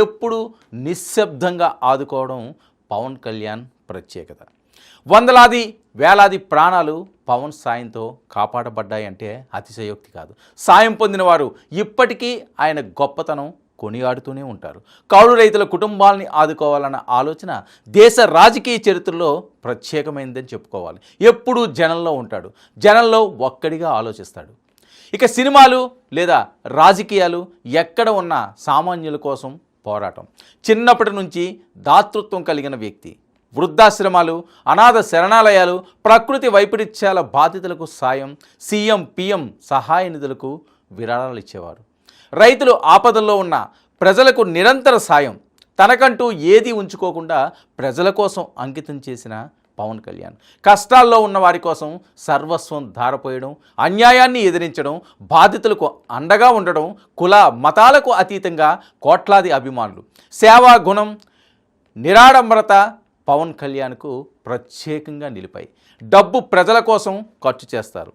ఎప్పుడు నిశ్శబ్దంగా ఆదుకోవడం పవన్ కళ్యాణ్ ప్రత్యేకత. వందలాది వేలాది ప్రాణాలు పవన్ సాయంతో కాపాడబడ్డాయంటే అతిశయోక్తి కాదు. సాయం పొందిన వారు ఇప్పటికీ ఆయన గొప్పతనం కొనియాడుతూనే ఉంటారు. కౌలు రైతుల కుటుంబాలని ఆదుకోవాలన్న ఆలోచన దేశ రాజకీయ చరిత్రలో ప్రత్యేకమైనదని చెప్పుకోవాలి. ఎప్పుడూ జనంలో ఉంటాడు, జనంలో ఒక్కడిగా ఆలోచిస్తాడు. ఇక సినిమాలు లేదా రాజకీయాలు ఎక్కడ ఉన్న సామాన్యుల కోసం పోరాటం. చిన్నప్పటి నుంచి దాతృత్వం కలిగిన వ్యక్తి. వృద్ధాశ్రమాలు, అనాథ శరణాలయాలు, ప్రకృతి వైపరీత్యాల బాధితులకు సాయం, సీఎం పీఎం సహాయ నిధులకు విరాళాలు ఇచ్చేవారు. రైతులు ఆపదల్లో ఉన్న ప్రజలకు నిరంతర సాయం, తనకంటూ ఏది ఉంచుకోకుండా ప్రజల కోసం అంకితం చేసిన పవన్ కళ్యాణ్. కష్టాల్లో ఉన్న వారి కోసం సర్వస్వం ధారపోయడం, అన్యాయాన్ని ఎదిరించడం, బాధితులకు అండగా ఉండడం, కుల మతాలకు అతీతంగా కోట్లాది అభిమానులు. సేవా గుణం, నిరాడంబరత పవన్ కళ్యాణ్కు ప్రత్యేకంగా నిలిపాయి. డబ్బు ప్రజల కోసం ఖర్చు చేస్తారు,